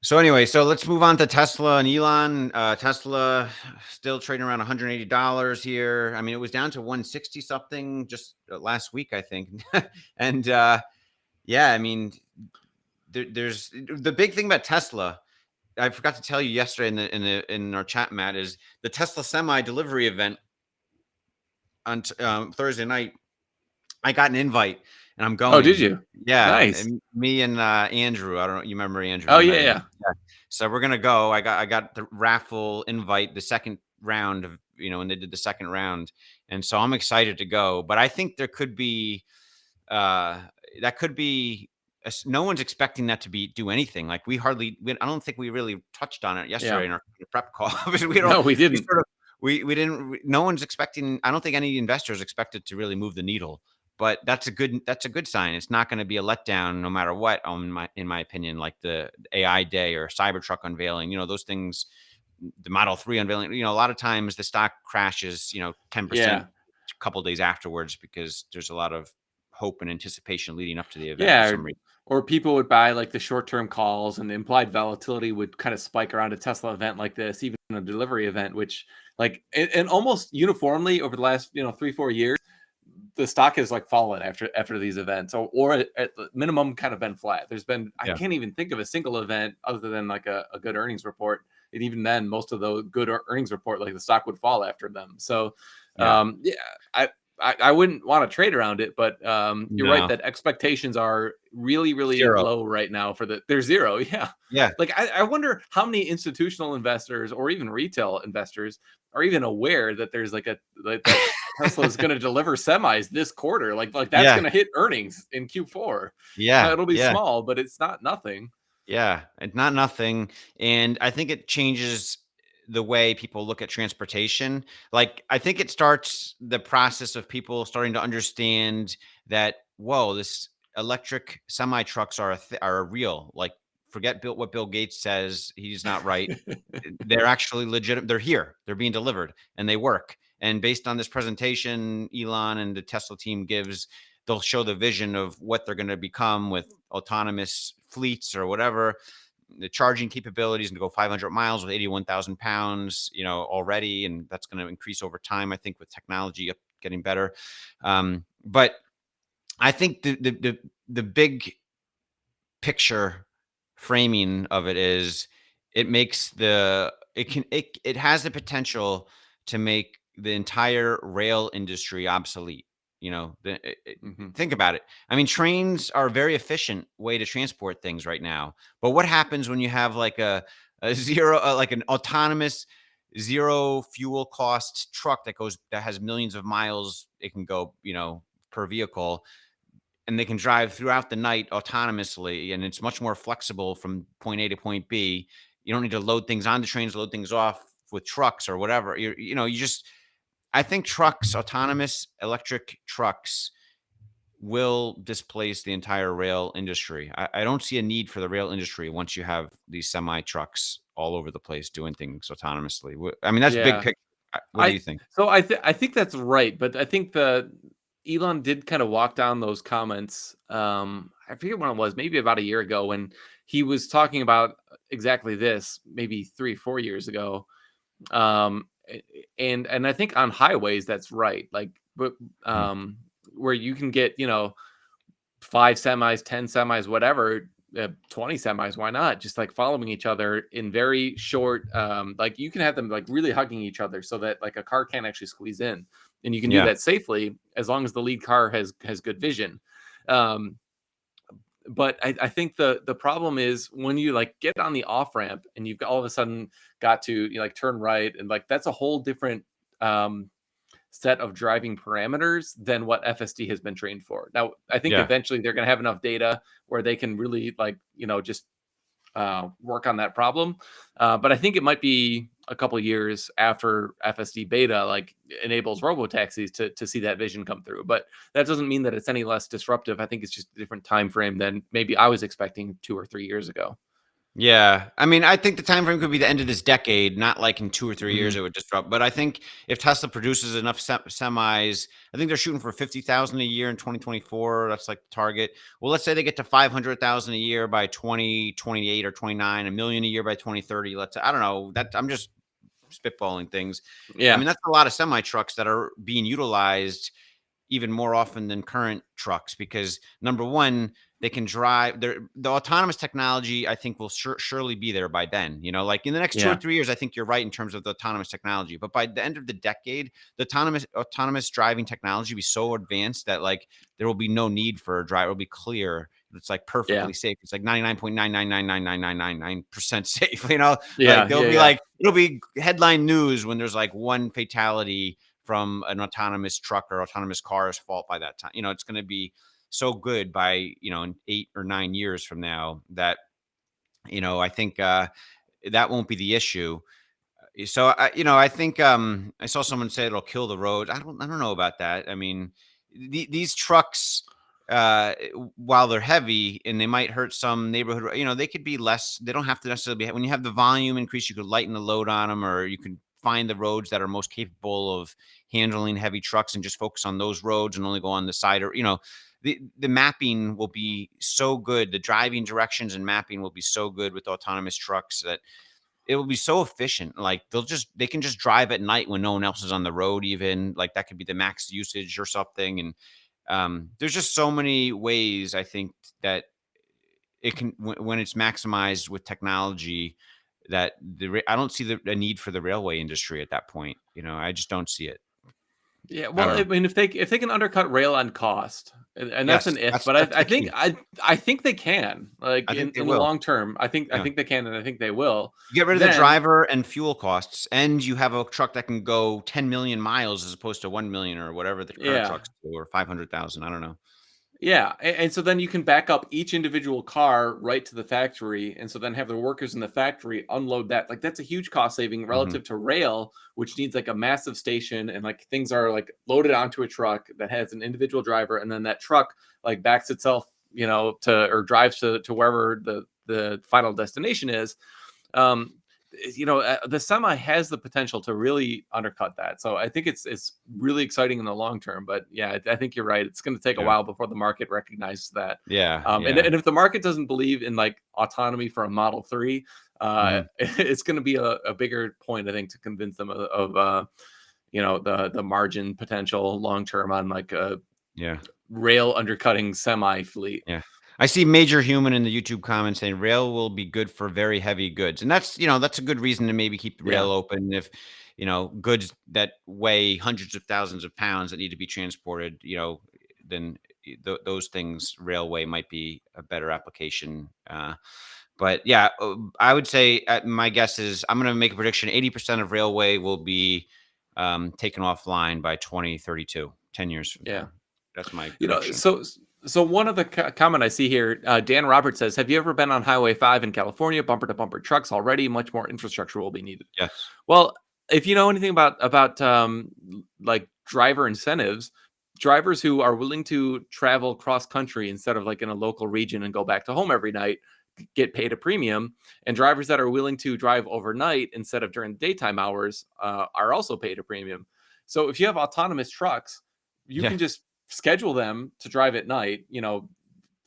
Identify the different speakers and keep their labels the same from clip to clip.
Speaker 1: So anyway, so let's move on to Tesla and Elon. Tesla still trading around $180 here. I mean, it was down to 160 something just last week, I think. And yeah, I mean, there's the big thing about Tesla. I forgot to tell you yesterday in our chat, Matt, is the Tesla semi delivery event on Thursday night. I got an invite and I'm
Speaker 2: Oh, did
Speaker 1: going.
Speaker 2: you?
Speaker 1: Yeah,
Speaker 2: Nice.
Speaker 1: and me and Andrew. I don't know. You remember Andrew?
Speaker 2: Oh,
Speaker 1: You
Speaker 2: yeah,
Speaker 1: met him.
Speaker 2: yeah.
Speaker 1: Yeah. So we're gonna go. I got the raffle invite, the second round of when they did the second round, and so I'm excited to go. But I think there could be uh that could be no one's expecting that to be do anything. Like I don't think we really touched on it
Speaker 2: Yeah.
Speaker 1: yesterday in our prep call. Because we don't
Speaker 2: No, we
Speaker 1: we
Speaker 2: didn't.
Speaker 1: sort of we didn't no one's expecting. I don't think any investors expect it to really move the needle, but that's a good sign. It's not going to be a letdown no matter what, in my opinion. Like the AI day or Cybertruck unveiling, those things, the Model 3 unveiling, a lot of times the stock crashes 10%
Speaker 2: Yeah.
Speaker 1: a couple days afterwards because there's a lot of hope and anticipation leading up to the event for
Speaker 2: Yeah,
Speaker 1: some reason.
Speaker 2: or people would buy like the short-term calls, and the implied volatility would kind of spike around a Tesla event like this, even a delivery event, which like and almost uniformly over the last 3-4 years, the stock has like fallen after these events, or at the minimum kind of been flat. There's been I
Speaker 1: Yeah.
Speaker 2: can't even think of a single event other than like a good earnings report, and even then, most of the good earnings report, like the stock would fall after them. So,
Speaker 1: Yeah.
Speaker 2: yeah, I. I wouldn't want to trade around it, but you're right
Speaker 1: No.
Speaker 2: that expectations are really, really
Speaker 1: Zero.
Speaker 2: low right now they're zero. Yeah.
Speaker 1: Yeah.
Speaker 2: Like I wonder how many institutional investors or even retail investors are even aware that there's that Tesla is going to deliver semis this quarter. Like that's
Speaker 1: Yeah.
Speaker 2: going to hit earnings in Q4. Now
Speaker 1: Yeah.
Speaker 2: it'll be
Speaker 1: Yeah.
Speaker 2: small, but it's not nothing.
Speaker 1: Yeah. It's not nothing. And I think it changes the way people look at transportation. Like, I think it starts the process of people starting to understand that, whoa, this electric semi trucks are real. Like, forget what Bill Gates says. He's not right. They're actually legit. They're here. They're being delivered, and they work. And based on this presentation, Elon and the Tesla team gives, they'll show the vision of what they're going to become with autonomous fleets or whatever. The charging capabilities to go 500 miles with 81,000 pounds, already, and that's going to increase over time. I think with technology getting better, but I think the big picture framing of it is it has the potential to make the entire rail industry obsolete.
Speaker 2: Hmm.
Speaker 1: Think about it. I mean, trains are a very efficient way to transport things right now. But what happens when you have like a zero, like an autonomous zero fuel cost truck that has millions of miles it can go, per vehicle, and they can drive throughout the night autonomously, and it's much more flexible from point A to point B. You don't need to load things onto trains, load things off with trucks or whatever. I think autonomous electric trucks will displace the entire rail industry. I don't see a need for the rail industry once you have these semi trucks all over the place doing things autonomously. I mean, that's big
Speaker 2: Yeah.
Speaker 1: picture. What do
Speaker 2: I
Speaker 1: you think?
Speaker 2: I think that's right, but I think the Elon did kind of walk down those comments. I forget when it was, maybe about a year ago, when he was talking about exactly this, maybe 3-4 years ago. And I think on highways that's right. Like, but
Speaker 1: Mhm.
Speaker 2: where you can get 5 semis, 10 semis, whatever, 20 semis, why not? Just like following each other in very short, like you can have them like really hugging each other so that like a car can't actually squeeze in. And you can do
Speaker 1: Yeah.
Speaker 2: that safely as long as the lead car has good vision. Um, but I think the problem is when you like get on the off ramp and you've got all of a sudden got to like turn right, and like that's a whole different um set of driving parameters than what FSD has been trained for. Now, I think
Speaker 1: Yeah.
Speaker 2: eventually they're going to have enough data where they can really like, just work on that problem. But I think it might be a couple of years after FSD Beta like enables robo taxis to see that vision come through. But that doesn't mean that it's any less disruptive. I think it's just a different time frame than maybe I was expecting 2 or 3 years ago.
Speaker 1: Yeah, I mean, I think the time frame could be the end of this decade, not like in 2 or 3 years
Speaker 2: Mhm.
Speaker 1: it would disrupt. But I think if Tesla produces enough semis, I think they're shooting for 50,000 a year in 2024. That's like the target. Well, let's say they get to 500,000 a year by 2028 or 29, a million a year by 2030. Let's say, I don't know. That I'm just spitballing things. I
Speaker 2: Yeah,
Speaker 1: mean, that's a lot of semi trucks that are being utilized even more often than current trucks because number one, they can drive the autonomous technology. I think will surely be there by then. Like in the next two or
Speaker 2: yeah,
Speaker 1: 3 years, I think you're right in terms of the autonomous technology. But by the end of the decade, the autonomous driving technology will be so advanced that like there will be no need for a driver. It'll be clear. It's like
Speaker 2: yeah,
Speaker 1: perfectly safe. It's like 99.9999999% safe. Like
Speaker 2: yeah,
Speaker 1: they'll
Speaker 2: yeah,
Speaker 1: be
Speaker 2: yeah,
Speaker 1: like it'll be headline news when there's like one fatality from an autonomous truck or autonomous car's fault by that time. It's going to be so good by, in 8 or 9 years from now that, I think that won't be the issue. So I think I saw someone say it'll kill the roads. I don't know about that. I mean, these trucks, while they're heavy and they might hurt some neighborhood, they could be less. They don't have to necessarily be. When you have the volume increase, you could lighten the load on them, or you can find the roads that are most capable of handling heavy trucks and just focus on those roads and only go on the side, or the mapping will be so good. The driving directions and mapping will be so good with autonomous trucks that it will be so efficient. Like they can just drive at night when no one else is on the road, even like that could be the max usage or something. And there's just so many ways I think that it can when it's maximized with technology that I don't see a need for the railway industry at that point. I just don't see it.
Speaker 2: yeah.
Speaker 1: I
Speaker 2: Well,
Speaker 1: don't
Speaker 2: I
Speaker 1: know.
Speaker 2: mean, if they can undercut rail on cost, and that's
Speaker 1: Yes,
Speaker 2: an if,
Speaker 1: that's
Speaker 2: but
Speaker 1: that's
Speaker 2: I
Speaker 1: the
Speaker 2: think
Speaker 1: key.
Speaker 2: I think they can, like
Speaker 1: I think they
Speaker 2: in the
Speaker 1: will.
Speaker 2: long term. I
Speaker 1: Yeah.
Speaker 2: think they can, and I think they will.
Speaker 1: You get rid of the
Speaker 2: Then,
Speaker 1: driver and fuel costs, and you have a truck that can go 10 million miles as opposed to 1 million or whatever the current
Speaker 2: yeah,
Speaker 1: trucks do, or 500,000. I don't know.
Speaker 2: yeah, and so then you can back up each individual car right to the factory, and so then have the workers in the factory unload that. Like that's a huge cost saving
Speaker 1: Mhm.
Speaker 2: relative to rail, which needs like a massive station, and like things are like loaded onto a truck that has an individual driver, and then that truck like backs itself, to or drives to wherever the final destination is. um the semi has the potential to really undercut that, so I think it's really exciting in the long term. But yeah, I think you're right, it's going to take a
Speaker 1: Yeah.
Speaker 2: while before the market recognizes that.
Speaker 1: Yeah,
Speaker 2: And,
Speaker 1: yeah.
Speaker 2: and if the market doesn't believe in like autonomy for a Model 3,
Speaker 1: Mhm.
Speaker 2: it's going to be a bigger point, I think, to convince them of the margin potential long term on like a
Speaker 1: Yeah,
Speaker 2: rail undercutting semi fleet.
Speaker 1: yeah. I see Major Human in the YouTube comments saying rail will be good for very heavy goods, and that's a good reason to maybe keep the
Speaker 2: Yeah.
Speaker 1: rail open if, goods that weigh hundreds of thousands of pounds that need to be transported, then those things, railway might be a better application. But yeah, I would say my guess is I'm going to make a prediction: 80% of railway will be taken offline by 2032, 10 years from
Speaker 2: Yeah.
Speaker 1: now. That's my
Speaker 2: You know,
Speaker 1: prediction.
Speaker 2: so so one of the comment I see here, Dan Roberts says, "Have you ever been on Highway 5 in California? Bumper to bumper trucks already. Much more infrastructure will be needed."
Speaker 1: Yes.
Speaker 2: Well, if you know anything about like driver incentives, drivers who are willing to travel cross country instead of like in a local region and go back to home every night get paid a premium, and drivers that are willing to drive overnight instead of during the daytime hours are also paid a premium. So if you have autonomous trucks, you
Speaker 1: Yeah.
Speaker 2: can just schedule them to drive at night.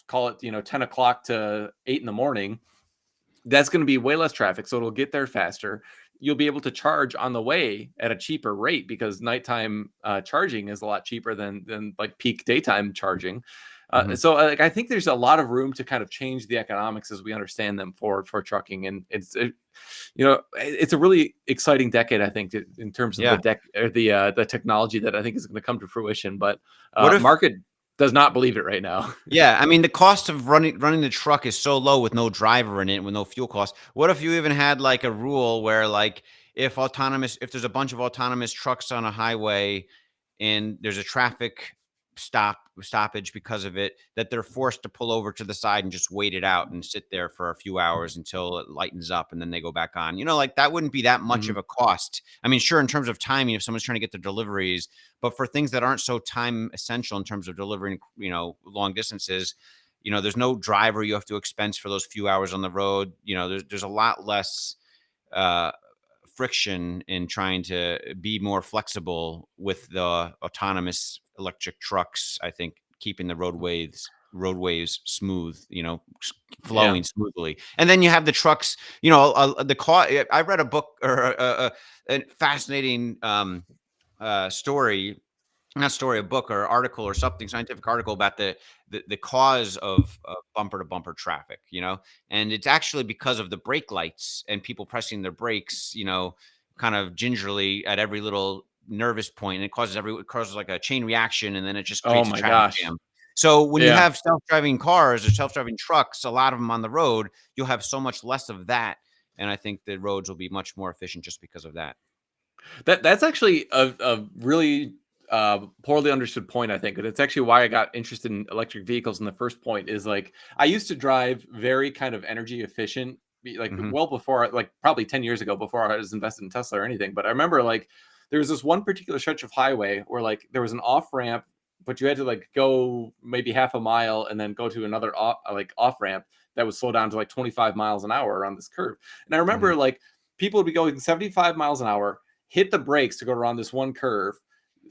Speaker 2: Call it 10 o'clock to 8 in the morning. That's going to be way less traffic, so it'll get there faster. You'll be able to charge on the way at a cheaper rate because nighttime charging is a lot cheaper than like peak daytime charging.
Speaker 1: Mhm.
Speaker 2: So like, I think there's a lot of room to kind of change the economics as we understand them for trucking, and it's a really exciting decade, I think, in terms of
Speaker 1: Yeah.
Speaker 2: the technology that I think is going to come to fruition. But
Speaker 1: What if
Speaker 2: market does not believe it right now.
Speaker 1: Yeah, I mean, the cost of running the truck is so low with no driver in it, with no fuel costs. What if you even had like a rule where like if there's a bunch of autonomous trucks on a highway and there's a traffic stoppage because of it, that they're forced to pull over to the side and just wait it out and sit there for a few hours until it lightens up and then they go back on. Like that wouldn't be that much of
Speaker 2: Mhm.
Speaker 1: a cost. I mean, sure, in terms of timing, if someone's trying to get their deliveries, but for things that aren't so time essential in terms of delivering, long distances, there's no driver you have to expense for those few hours on the road. There's a lot less uh, friction in trying to be more flexible with the autonomous electric trucks. I think keeping the roadways smooth,
Speaker 2: Yeah.
Speaker 1: flowing smoothly. And then you have the trucks, the car. I read a book or a fascinating story, not story, a book or article or something, scientific article about the cause of bumper to bumper traffic, and it's actually because of the brake lights and people pressing their brakes, kind of gingerly at every little nervous point, and it causes like a chain reaction, and then it just
Speaker 2: Oh
Speaker 1: creates a
Speaker 2: my
Speaker 1: traffic
Speaker 2: gosh.
Speaker 1: jam. So when you
Speaker 2: Yeah.
Speaker 1: have self-driving cars or self-driving trucks, a lot of them on the road, you'll have so much less of that, and I think the roads will be much more efficient just because of that.
Speaker 2: That's actually a really poorly understood point, I think. And it's actually why I got interested in electric vehicles in the first point is like I used to drive very kind of energy efficient, like
Speaker 1: Hmm.
Speaker 2: well before, like probably 10 years ago before I was invested in Tesla or anything. But I remember like there was this one particular stretch of highway where like there was an off ramp, but you had to like go maybe half a mile and then go to another off ramp that would slow down to like 25 miles an hour around this curve. And I
Speaker 1: Hmm.
Speaker 2: remember like people would be going 75 miles an hour, hit the brakes to go around this one curve,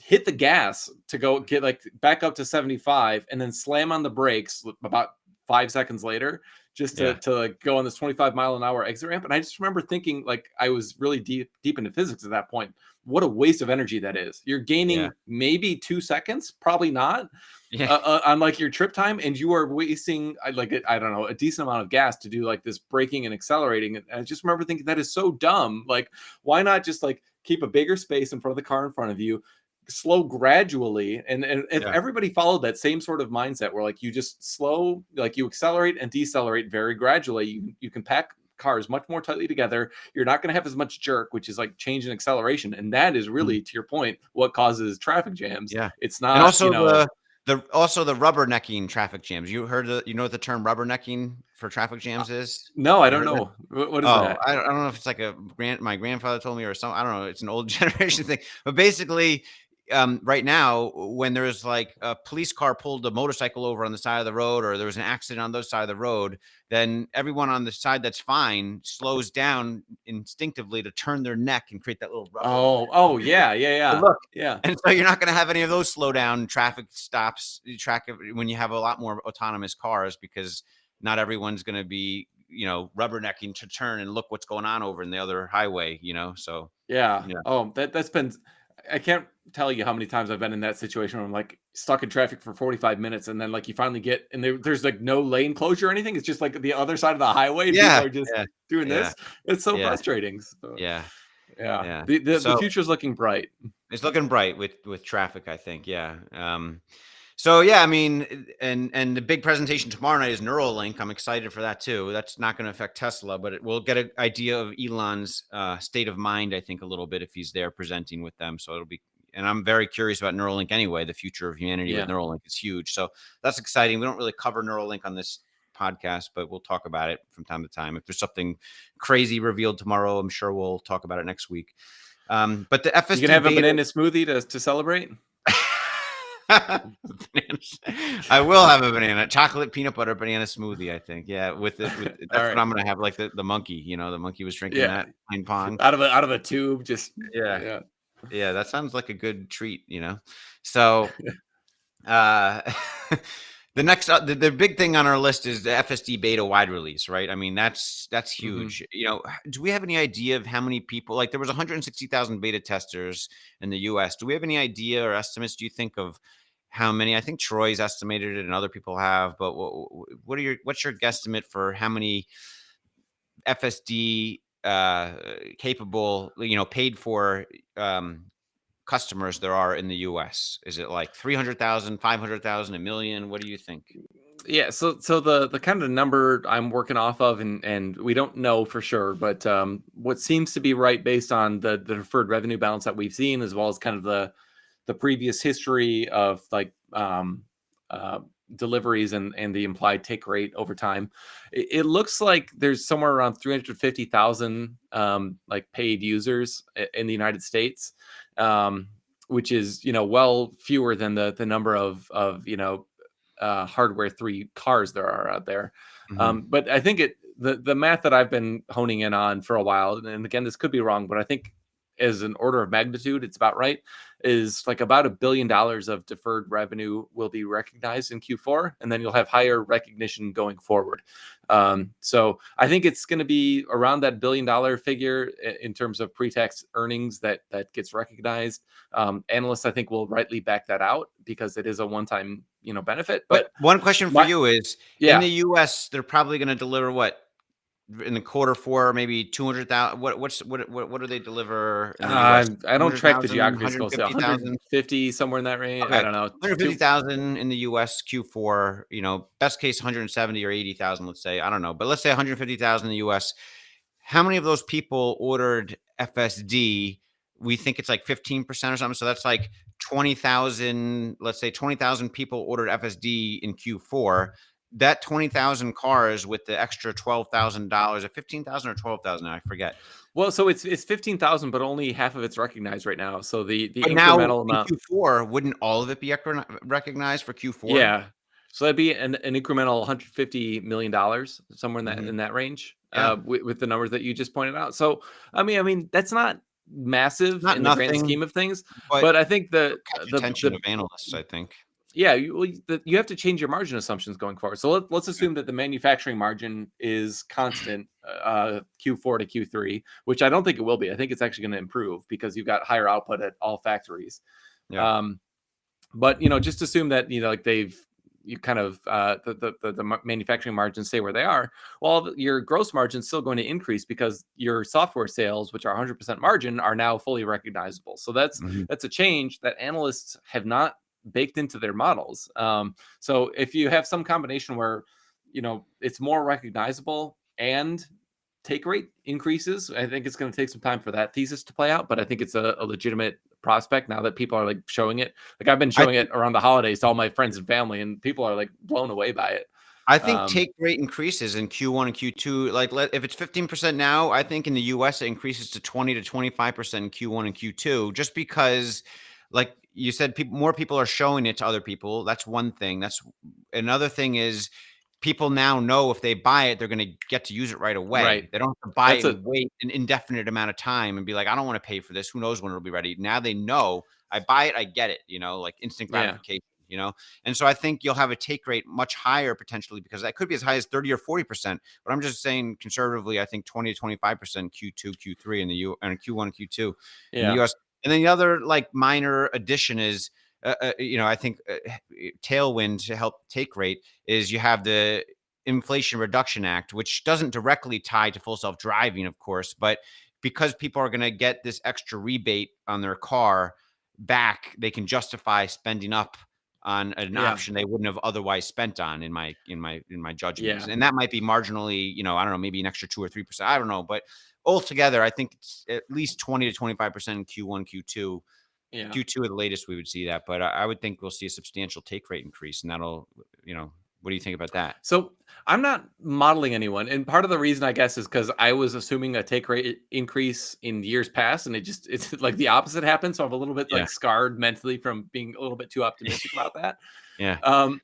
Speaker 2: hit the gas to go get like back up to 75, and then slam on the brakes about 5 seconds later just to
Speaker 1: Yeah.
Speaker 2: like go on this 25 mile an hour exit ramp. And I just remember thinking, like, I was really deep into physics at that point. What a waste of energy that is. You're
Speaker 1: Yeah.
Speaker 2: gaining maybe 2 seconds, probably not,
Speaker 1: Yeah.
Speaker 2: on like your trip time, and you are wasting I don't know, a decent amount of gas to do like this braking and accelerating. And I just remember thinking that is so dumb. Like, why not just like keep a bigger space in front of the car in front of you, slow gradually, and if
Speaker 1: Yeah.
Speaker 2: everybody followed that same sort of mindset where like you just slow, like you accelerate and decelerate very gradually, you can pack cars much more tightly together. You're not going to have as much jerk, which is like change in acceleration, and that is
Speaker 1: Mhm.
Speaker 2: really, to your point, what causes traffic jams.
Speaker 1: Yeah.
Speaker 2: It's
Speaker 1: And
Speaker 2: not,
Speaker 1: also the rubbernecking traffic jams. You know what the term rubbernecking for traffic jams is?
Speaker 2: no, I
Speaker 1: You
Speaker 2: don't
Speaker 1: heard of it?
Speaker 2: know. What is
Speaker 1: Oh,
Speaker 2: that?
Speaker 1: I don't know if it's like my grandfather told me or something. I don't know. It's an old generation thing. But basically, right now, when there's like a police car pulled a motorcycle over on the side of the road, or there was an accident on the other side of the road, then everyone on the side that's fine slows down instinctively to turn their neck and create that little rubber
Speaker 2: Oh, yeah, yeah,
Speaker 1: Hey,
Speaker 2: yeah,
Speaker 1: look,
Speaker 2: yeah.
Speaker 1: and so you're not gonna have any of those slow down traffic stops, when you have a lot more autonomous cars, because not everyone's gonna be, rubbernecking to turn and look what's going on over in the other highway, so
Speaker 2: Yeah.
Speaker 1: yeah.
Speaker 2: Oh, that's been, I can't tell you how many times I've been in that situation where I'm like stuck in traffic for 45 minutes, and then like you finally get, and there's like no lane closure or anything. It's just like the other side of the highway and people
Speaker 1: Yeah,
Speaker 2: are just
Speaker 1: yeah,
Speaker 2: doing
Speaker 1: yeah,
Speaker 2: this. It's so
Speaker 1: yeah,
Speaker 2: frustrating. So,
Speaker 1: yeah,
Speaker 2: yeah.
Speaker 1: yeah.
Speaker 2: The
Speaker 1: So
Speaker 2: future's looking bright.
Speaker 1: it's looking bright with traffic, I think, yeah. So yeah, I mean, and the big presentation tomorrow night is Neuralink. I'm excited for that too. That's not going to affect Tesla, but it will get an idea of Elon's state of mind, I think, a little bit if he's there presenting with them. So it'll be, and I'm very curious about Neuralink anyway. The future of humanity with
Speaker 2: Yeah.
Speaker 1: Neuralink is huge. So that's exciting. We don't really cover Neuralink on this podcast, but we'll talk about it from time to time. If there's something crazy revealed tomorrow, I'm sure we'll talk about it next week. But the
Speaker 2: You can
Speaker 1: FSD
Speaker 2: have a
Speaker 1: beta.
Speaker 2: banana smoothie to celebrate.
Speaker 1: Bananas. I will have a banana, chocolate peanut butter banana smoothie, I think. Yeah,
Speaker 2: All
Speaker 1: that's what
Speaker 2: right.
Speaker 1: I'm gonna have, like the monkey, the monkey was drinking
Speaker 2: Yeah.
Speaker 1: that ping pong.
Speaker 2: Out of a tube, just
Speaker 1: Yeah.
Speaker 2: yeah.
Speaker 1: Yeah, that sounds like a good treat. So, uh the next the big thing on our list is the FSD beta wide release, right? I mean, that's
Speaker 2: Hmm.
Speaker 1: huge. Do we have any idea of how many people, like there was 160,000 beta testers in the US. Do we have any idea or estimates, do you think, of how many? I think Troy's estimated it and other people have, but what's your guesstimate for how many FSD capable, paid for customers there are in the US? Is it like 300,000, 500,000, a million? What do you think?
Speaker 2: Yeah, so the kind of number I'm working off of, and we don't know for sure, but what seems to be right based on the deferred revenue balance that we've seen, as well as kind of the previous history of like uh, deliveries and the implied take rate over time. It looks like there's somewhere around 350,000 like paid users in the United States, um, which is well fewer than the number of hardware 3 cars there are out there.
Speaker 1: Mhm.
Speaker 2: But I think the math that I've been honing in on for a while, and again, this could be wrong, but I think as an order of magnitude, it's about right, is like about $1 billion of deferred revenue will be recognized in Q4, and then you'll have higher recognition going forward. So I think it's going to be around that $1 billion figure in terms of pre-tax earnings that gets recognized. Analysts, I think, will rightly back that out because it is a one-time, benefit.
Speaker 1: But
Speaker 2: But
Speaker 1: one question for
Speaker 2: my
Speaker 1: you is, in
Speaker 2: yeah,
Speaker 1: the US, they're probably gonna deliver what? In the quarter 4, maybe 200,000. What do they deliver in the US?
Speaker 2: I don't track the
Speaker 1: 200,000,
Speaker 2: geography skills. So
Speaker 1: 150,000?
Speaker 2: 150 somewhere in that range. I
Speaker 1: Okay,
Speaker 2: don't know. Two,
Speaker 1: 150,000 in the US Q4, best case 170 or 80,000, let's say. I don't know, but let's say 150,000 in the US. How many of those people ordered FSD? We think it's like 15% or something. So that's like 20,000, let's say 20,000 people ordered FSD in Q4. That 20,000 cars with the extra $12,000, or 15,000 or 12,000, I forget.
Speaker 2: well, so it's 15,000, but only half of it's recognized right now. So the
Speaker 1: But now
Speaker 2: incremental
Speaker 1: in
Speaker 2: amount.
Speaker 1: Q4, wouldn't all of it be recognized for Q4?
Speaker 2: Yeah. So that'd be an incremental $150 million, somewhere in that
Speaker 1: Mhm.
Speaker 2: range,
Speaker 1: Yeah.
Speaker 2: with the numbers that you just pointed out. So I mean that's not
Speaker 1: It's
Speaker 2: massive
Speaker 1: not
Speaker 2: in the grand
Speaker 1: nothing,
Speaker 2: scheme of things,
Speaker 1: but
Speaker 2: but I think
Speaker 1: it'll
Speaker 2: the
Speaker 1: catch attention
Speaker 2: the
Speaker 1: of analysts, I think.
Speaker 2: yeah, you have to change your margin assumptions going forward. So let's assume that the manufacturing margin is constant, Q4 to Q3, which I don't think it will be. I think it's actually going to improve because you've got higher output at all factories.
Speaker 1: Yeah.
Speaker 2: Um, but just assume that like you kind of the manufacturing margins stay where they are. Well, your gross margin is still going to increase because your software sales, which are 100% margin, are now fully recognizable. So that's
Speaker 1: Mhm.
Speaker 2: that's a change that analysts have not baked into their models. So if you have some combination where it's more recognizable and take rate increases, I think it's going to take some time for that thesis to play out. But I think it's a legitimate prospect now that people are like showing it. Like I've been
Speaker 1: I
Speaker 2: showing it
Speaker 1: think
Speaker 2: around the holidays to all my friends and family, and people are like blown away by it.
Speaker 1: I think
Speaker 2: Um,
Speaker 1: take rate increases in Q1 and Q2. Like, if it's 15% now, I think in the US it increases to 20 to 25% in Q1 and Q2, just because, like you said, more people are showing it to other people. That's one thing. That's another thing is people now know if they buy it, they're going to get to use it right
Speaker 2: right.
Speaker 1: away. They don't have to buy
Speaker 2: That's
Speaker 1: it
Speaker 2: a
Speaker 1: and wait an indefinite amount of time and be like, I don't want to pay for this. Who knows when it'll be ready? Now they know I buy it, I get it, like instant
Speaker 2: yeah,
Speaker 1: gratification. And so I think you'll have a take rate much higher potentially, because that could be as high as 30 or 40%. But I'm just saying conservatively, I think 20 to 25% Q2, Q3 in the U and Q1, Q2 in the
Speaker 2: yeah,
Speaker 1: US. And then the other like minor addition is, I think tailwind to help take rate is you have the Inflation Reduction Act, which doesn't directly tie to full self driving, of course, but because people are going to get this extra rebate on their car back, they can justify spending up on an
Speaker 2: yeah,
Speaker 1: option they wouldn't have otherwise spent on, in my judgment.
Speaker 2: yeah.
Speaker 1: And that might be marginally, I don't know, maybe an extra 2 or 3%. I don't know, but altogether, I think it's at least 20 to 25% in Q1, Q2.
Speaker 2: Yeah.
Speaker 1: Q2 at the latest, we would see that, but I would think we'll see a substantial take rate increase, and what do you think about that?
Speaker 2: So I'm not modeling anyone, and part of the reason I guess is because I was assuming a take rate increase in years past, and it's like the opposite happened. So I'm a little bit
Speaker 1: Yeah.
Speaker 2: like scarred mentally from being a little bit too optimistic about that.
Speaker 1: Yeah.
Speaker 2: Um,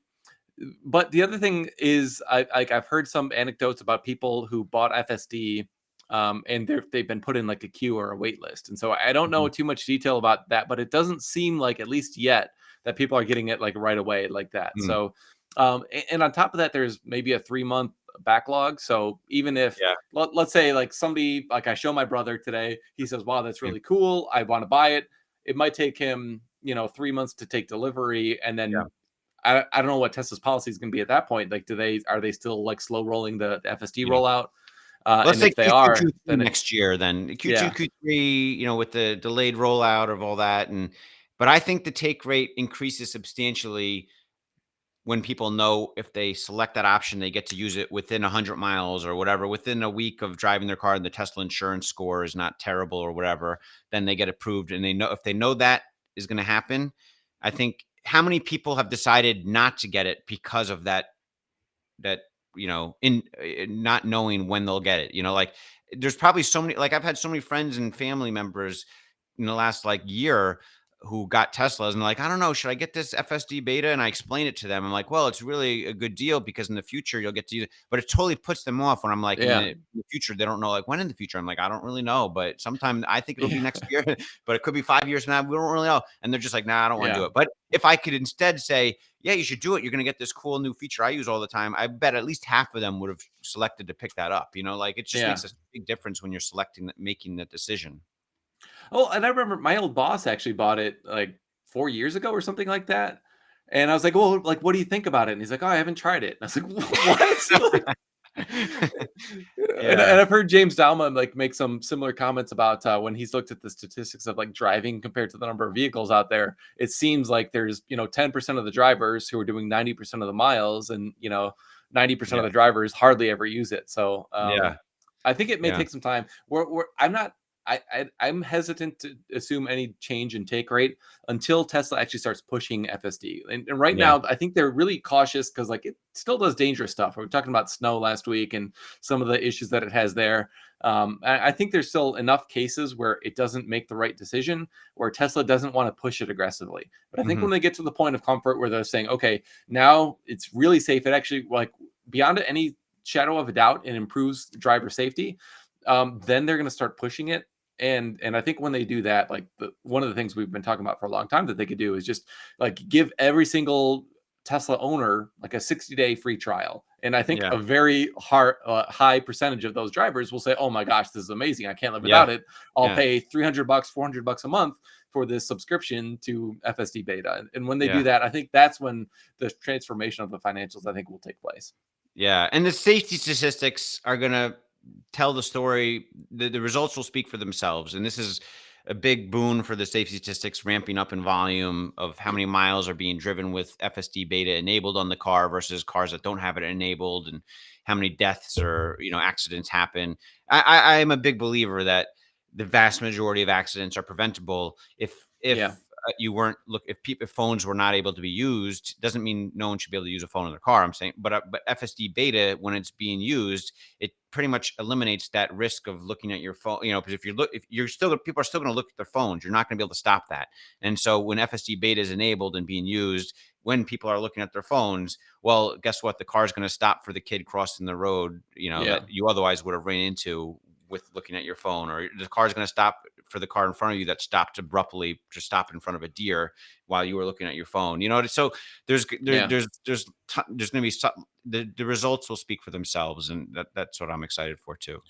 Speaker 2: but the other thing is, I've heard some anecdotes about people who bought FSD, and they've been put in like a queue or a wait list, and so I don't know
Speaker 1: Mhm.
Speaker 2: too much detail about that, but it doesn't seem like, at least yet, that people are getting it like right away like that.
Speaker 1: Mm.
Speaker 2: So, and on top of that, there's maybe a 3 month backlog. So even if
Speaker 1: Yeah.
Speaker 2: let's say like somebody, like I show my brother today, he says, "Wow, that's
Speaker 1: Yeah.
Speaker 2: really cool. I want to buy it." It might take him 3 months to take delivery, and
Speaker 1: Yeah.
Speaker 2: then I don't know what Tesla's policy is going to be at that point. Like, are they still like slow rolling the FSD
Speaker 1: Yeah.
Speaker 2: rollout?
Speaker 1: Let's
Speaker 2: And
Speaker 1: say
Speaker 2: if they
Speaker 1: Q2,
Speaker 2: are,
Speaker 1: Q3
Speaker 2: then
Speaker 1: next year then. Q2,
Speaker 2: yeah,
Speaker 1: Q3, with the delayed rollout of all that, but I think the take rate increases substantially when people know if they select that option, they get to use it within 100 miles or whatever, within a week of driving their car, and the Tesla insurance score is not terrible or whatever, then they get approved. And they know, if they know that is going to happen, I think how many people have decided not to get it because of that, in not knowing when they'll get it, like there's probably so many, like I've had so many friends and family members in the last like year, who got Teslas and like, I don't know, should I get this FSD Beta? And I explain it to them. I'm like, well, it's really a good deal because in the future you'll get to use it. But it totally puts them off when I'm like,
Speaker 2: Yeah.
Speaker 1: in the future, they don't know like when in the future. I'm like, I don't really know, but sometime I think it'll be next year, but it could be 5 years from now. We don't really know. And they're just like, nah, I don't want to
Speaker 2: Yeah.
Speaker 1: do it. But if I could instead say, yeah, you should do it, you're going to get this cool new feature I use all the time. I bet at least half of them would have selected to pick that up. Like it just
Speaker 2: Yeah.
Speaker 1: makes a big difference when you're selecting, making the decision.
Speaker 2: Oh, and I remember my old boss actually bought it like 4 years ago or something like that. And I was like, "Well, like, what do you think about it?" And he's like, "Oh, I haven't tried it." And I was like, "What?" Like, and
Speaker 1: Yeah.
Speaker 2: I've heard James Dalman like make some similar comments about when he's looked at the statistics of like driving compared to the number of vehicles out there. It seems like there's 10% of the drivers who are doing 90% of the miles, and 90% of
Speaker 1: Yeah.
Speaker 2: the drivers hardly ever use it. So
Speaker 1: Yeah.
Speaker 2: I think it may
Speaker 1: Yeah.
Speaker 2: take some time. I'm not. I'm hesitant to assume any change in take rate until Tesla actually starts pushing FSD. And right
Speaker 1: Yeah.
Speaker 2: now, I think they're really cautious because like it still does dangerous stuff. We were talking about snow last week and some of the issues that it has there. I think there's still enough cases where it doesn't make the right decision, where Tesla doesn't want to push it aggressively. But I think
Speaker 1: Mhm.
Speaker 2: when they get to the point of comfort where they're saying, okay, now it's really safe, it actually like beyond any shadow of a doubt, it improves driver safety. Then they're going to start pushing it, and I think when they do that, like one of the things we've been talking about for a long time that they could do is just like give every single Tesla owner like a 60-day free trial. And I think
Speaker 1: Yeah.
Speaker 2: a very high percentage of those drivers will say, "Oh my gosh, this is amazing! I can't live
Speaker 1: Yeah.
Speaker 2: without it. I'll
Speaker 1: Yeah.
Speaker 2: pay $300, $400 a month for this subscription to FSD Beta." And when they do
Speaker 1: Yeah.
Speaker 2: that, I think that's when the transformation of the financials I think will take place.
Speaker 1: Yeah. And the safety statistics are gonna tell the story. The results will speak for themselves. And this is a big boon for the safety statistics ramping up in volume of how many miles are being driven with FSD Beta enabled on the car versus cars that don't have it enabled, and how many deaths or accidents happen. I am a big believer that the vast majority of accidents are preventable
Speaker 2: Yeah,
Speaker 1: if you weren't look if phones were not able to be used. Doesn't mean no one should be able to use a phone in their car. I'm saying, but FSD Beta, when it's being used, it pretty much eliminates that risk of looking at your phone. Because if you're still people are still going to look at their phones. You're not going to be able to stop that. And so when FSD Beta is enabled and being used, when people are looking at their phones, well, guess what? The car is going to stop for the kid crossing the road,
Speaker 2: yeah,
Speaker 1: that you otherwise would have ran into with looking at your phone, or the car is going to stop for the car in front of you that stopped abruptly to stop in front of a deer while you were looking at your phone. So
Speaker 2: yeah.
Speaker 1: there's going to be the results will speak for themselves, and that's what I'm excited for too.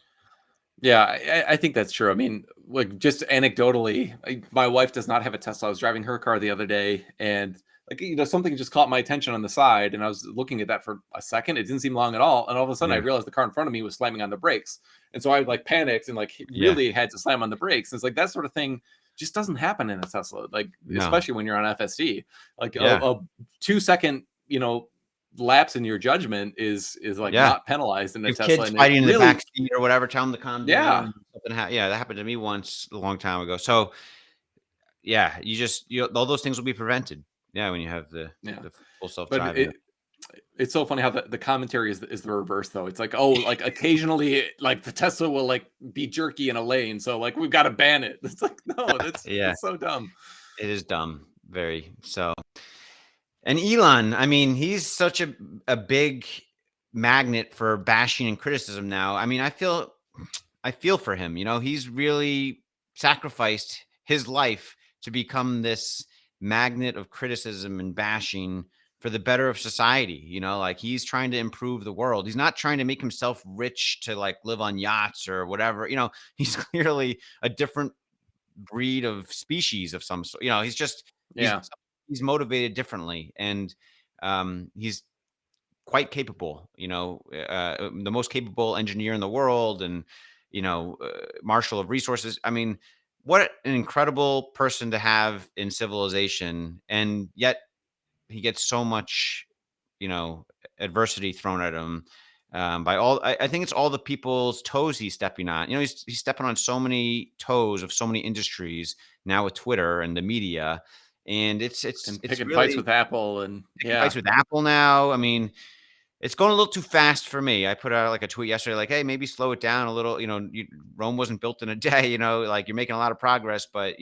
Speaker 2: Yeah, I think that's true. I mean, like just anecdotally, my wife does not have a Tesla. I was driving her car the other day, and like something just caught my attention on the side, and I was looking at that for a second. It didn't seem long at all, and all of a sudden, I
Speaker 1: Yeah,
Speaker 2: realized the car in front of me was slamming on the brakes, and so I like panicked and like
Speaker 1: yeah,
Speaker 2: really had to slam on the brakes. And it's like that sort of thing just doesn't happen in a Tesla, like
Speaker 1: no,
Speaker 2: especially when you're on FSD. Like
Speaker 1: yeah,
Speaker 2: a 2 second, lapse in your judgment is like
Speaker 1: yeah.
Speaker 2: not penalized in a
Speaker 1: You have
Speaker 2: Tesla,
Speaker 1: kids
Speaker 2: and it
Speaker 1: fighting in the back
Speaker 2: really,
Speaker 1: seat or whatever, tell them to calm
Speaker 2: yeah.
Speaker 1: down. Yeah, that happened to me once a long time ago. So yeah, all those things will be prevented. Yeah, when you have
Speaker 2: Yeah.
Speaker 1: the full self
Speaker 2: But
Speaker 1: driving.
Speaker 2: it's so funny how the commentary is the reverse though. It's like, oh, like occasionally like the Tesla will like be jerky in a lane, so like we've got to ban it. It's like, no,
Speaker 1: Yeah,
Speaker 2: that's so dumb.
Speaker 1: it is dumb, very so. And Elon, I mean, he's such a big magnet for bashing and criticism now. I mean, I feel for him. He's really sacrificed his life to become this magnet of criticism and bashing for the better of society. Like he's trying to improve the world. He's not trying to make himself rich to like live on yachts or whatever. He's clearly a different breed of species of some sort. He's
Speaker 2: Yeah.
Speaker 1: he's motivated differently, and he's quite capable. The most capable engineer in the world, and marshal of resources. I mean, what an incredible person to have in civilization, and yet he gets so much, you know, adversity thrown at him by all. I think it's all the people's toes he's stepping on. He's stepping on so many toes of so many industries now with Twitter and the media, and
Speaker 2: And
Speaker 1: it's
Speaker 2: picking fights
Speaker 1: really
Speaker 2: with Apple and
Speaker 1: picking fights
Speaker 2: yeah.
Speaker 1: with Apple now. I mean, it's going a little too fast for me. I put out like a tweet yesterday, like, "Hey, maybe slow it down a little." Rome wasn't built in a day. Like you're making a lot of progress, but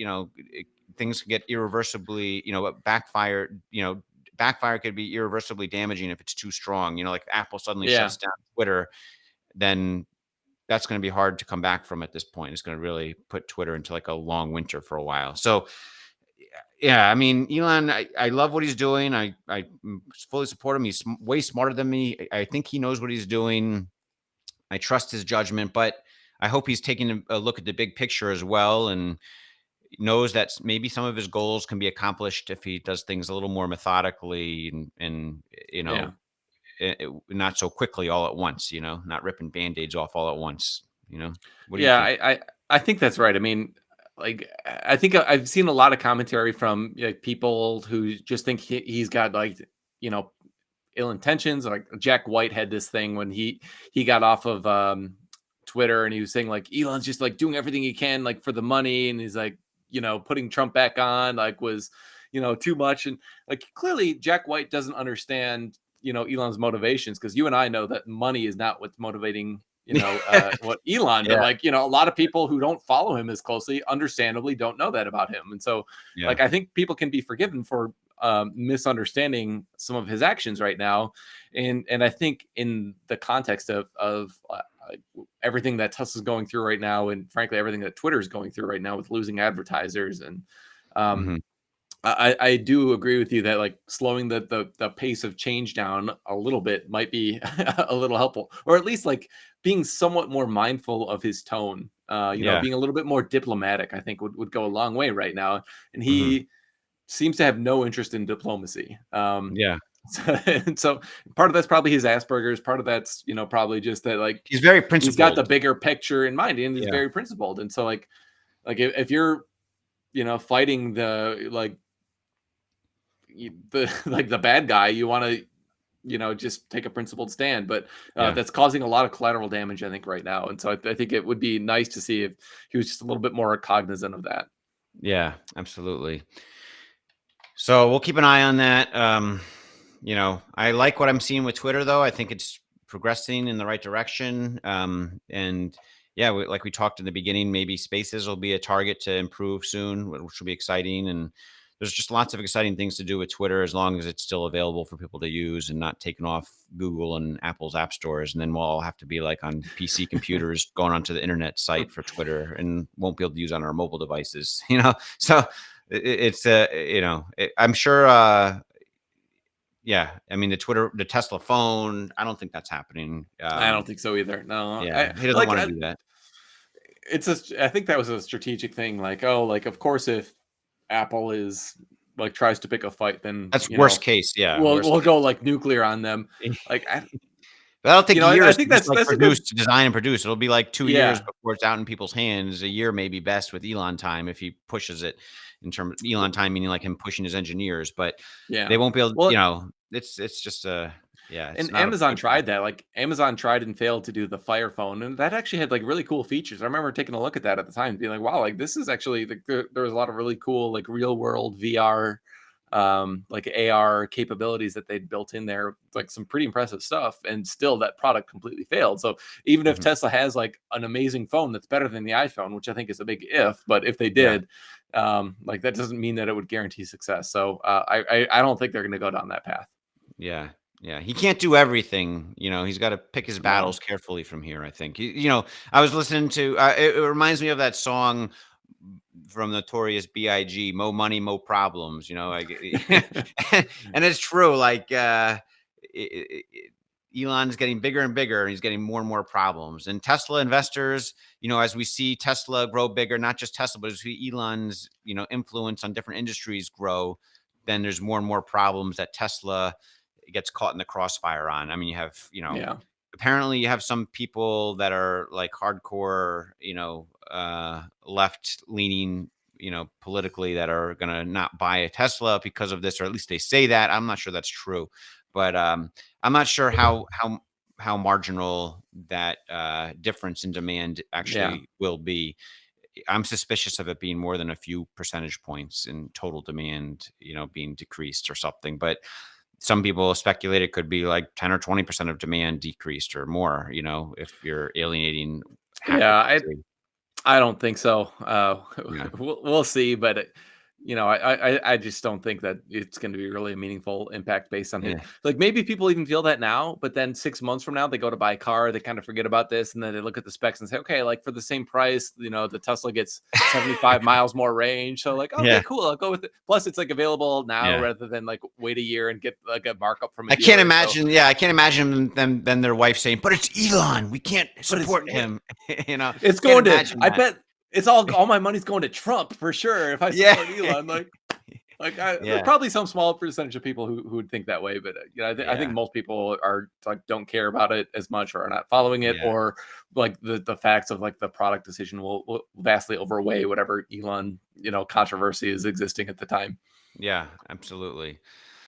Speaker 1: things get irreversibly, backfire could be irreversibly damaging if it's too strong. Like if Apple suddenly
Speaker 2: Yeah.
Speaker 1: shuts down Twitter, then that's going to be hard to come back from at this point. It's going to really put Twitter into like a long winter for a while. So yeah, I mean, Elon, I love what he's doing. I fully support him. He's way smarter than me. I think he knows what he's doing. I trust his judgment, but I hope he's taking a look at the big picture as well, and knows that maybe some of his goals can be accomplished if he does things a little more methodically and
Speaker 2: Yeah.
Speaker 1: not so quickly all at once. Not ripping band-aids off all at once. What do you
Speaker 2: Yeah,
Speaker 1: think?
Speaker 2: I think that's right. I mean, like I think I've seen a lot of commentary from like people who just think he's got like you know ill intentions. Like Jack White had this thing when he got off of Twitter, and he was saying like Elon's just like doing everything he can like for the money, and he's like putting Trump back on like was too much, and like clearly Jack White doesn't understand Elon's motivations, because you and I know that money is not what's motivating what Elon, but
Speaker 1: Yeah,
Speaker 2: like a lot of people who don't follow him as closely understandably don't know that about him. And so
Speaker 1: yeah,
Speaker 2: like I think people can be forgiven for misunderstanding some of his actions right now, and I think in the context of everything that Tesla's going through right now, and frankly everything that Twitter is going through right now with losing advertisers, and um,
Speaker 1: hmm
Speaker 2: I do agree with you that like slowing the pace of change down a little bit might be a little helpful, or at least like being somewhat more mindful of his tone.
Speaker 1: yeah,
Speaker 2: Being a little bit more diplomatic, I think would go a long way right now. And
Speaker 1: hmm
Speaker 2: he seems to have no interest in diplomacy.
Speaker 1: yeah.
Speaker 2: And so part of that's probably his Asperger's. Part of that's probably just that like
Speaker 1: He's very
Speaker 2: he's got the
Speaker 1: principled.
Speaker 2: bigger picture in mind and is
Speaker 1: Yeah,
Speaker 2: very principled. And so like if you're fighting the like the like the bad guy, you want to just take a principled stand, but
Speaker 1: yeah,
Speaker 2: that's causing a lot of collateral damage, I think, right now. And so I think it would be nice to see if he was just a little bit more cognizant of that.
Speaker 1: yeah. Absolutely. So we'll keep an eye on that. I like what I'm seeing with Twitter, though. I think it's progressing in the right direction. And yeah, like we talked in the beginning, maybe Spaces will be a target to improve soon, which will be exciting. And there's just lots of exciting things to do with Twitter as long as it's still available for people to use and not taken off Google and Apple's app stores. And then we'll all have to be like on PC computers going onto the internet site for Twitter and won't be able to use on our mobile devices. So it's I'm sure yeah, I mean the Tesla phone, I don't think that's happening.
Speaker 2: I don't think so either. No,
Speaker 1: Yeah,
Speaker 2: I
Speaker 1: he doesn't
Speaker 2: like
Speaker 1: want to do that.
Speaker 2: I think that was a strategic thing. Like, oh, like of course if Apple is like tries to pick a fight, then
Speaker 1: That's worst case, yeah, worst
Speaker 2: we'll go
Speaker 1: case.
Speaker 2: like nuclear on them. Like
Speaker 1: That'll take
Speaker 2: I
Speaker 1: years
Speaker 2: think
Speaker 1: to just like
Speaker 2: that's a good.
Speaker 1: produce, to design and produce. It'll be like 2 years
Speaker 2: Yeah.
Speaker 1: before it's out in people's hands. A year maybe best with Elon time if he pushes it in terms of Elon time, meaning like him pushing his engineers, but they
Speaker 2: Yeah.
Speaker 1: won't be able,
Speaker 2: Well,
Speaker 1: it's just yeah, it's
Speaker 2: and
Speaker 1: not a
Speaker 2: Amazon
Speaker 1: good thing.
Speaker 2: tried that. Like Amazon tried and failed to do the Fire Phone, and that actually had like really cool features. I remember taking a look at that at the time, being like, "Wow, like this is actually like there was a lot of really cool like real world VR, like AR capabilities that they'd built in there, like some pretty impressive stuff." And still, that product completely failed. So even if
Speaker 1: Mhm.
Speaker 2: Tesla has like an amazing phone that's better than the iPhone, which I think is a big if, but if they
Speaker 1: Yeah,
Speaker 2: did, like that doesn't mean that it would guarantee success. So I don't think they're going to go down that path.
Speaker 1: yeah, yeah. He can't do everything, he's gotta pick his
Speaker 2: No.
Speaker 1: battles carefully from here, I think. I was listening to, it reminds me of that song from Notorious B.I.G., "Mo money, mo problems," like, and it's true, like, I Elon's getting bigger and bigger, and he's getting more and more problems, and Tesla investors, as we see Tesla grow bigger, not just Tesla, but as we Elon's, influence on different industries grow, then there's more and more problems that Tesla gets caught in the crossfire on. I mean, you have,
Speaker 2: Yeah.
Speaker 1: apparently you have some people that are like hardcore, left leaning, politically, that are going to not buy a Tesla because of this, or at least they say that. I'm not sure that's true, but I'm not sure how marginal that difference in demand
Speaker 2: Yeah.
Speaker 1: actually will be. I'm suspicious of it being more than a few percentage points in total demand, being decreased or something. But some people speculate it could be like 10 or 20% of demand decreased or more, if you're alienating half
Speaker 2: Yeah.
Speaker 1: the
Speaker 2: I
Speaker 1: country.
Speaker 2: I don't think so.
Speaker 1: Yeah.
Speaker 2: We'll see, but I just don't think that it's going to be really a meaningful impact based on it.
Speaker 1: Yeah.
Speaker 2: Like maybe people even feel that now, but then 6 months from now, they go to buy a car, they kind of forget about this, and then they look at the specs and say, okay, like for the same price, the Tesla gets 75 miles more range. So like, okay,
Speaker 1: Yeah.
Speaker 2: cool, I'll go with it. Plus, it's like available now
Speaker 1: Yeah.
Speaker 2: rather than like wait a year and get like a markup from a
Speaker 1: I can't
Speaker 2: dealer. So,
Speaker 1: imagine. Yeah, I can't imagine them. Then their wife saying, "But it's Elon. We can't
Speaker 2: but it's
Speaker 1: support him."
Speaker 2: it's
Speaker 1: Can't
Speaker 2: going to.
Speaker 1: imagine
Speaker 2: I
Speaker 1: that.
Speaker 2: bet it's all my money's going to Trump for sure if I
Speaker 1: Yeah.
Speaker 2: support Elon. There's
Speaker 1: Yeah.
Speaker 2: probably some small percentage of people who would think that way, but I think
Speaker 1: Yeah.
Speaker 2: most people are like don't care about it as much or are not following it,
Speaker 1: Yeah.
Speaker 2: or like the facts of like the product decision will vastly overweigh whatever Elon controversy is existing at the time.
Speaker 1: Yeah. Absolutely.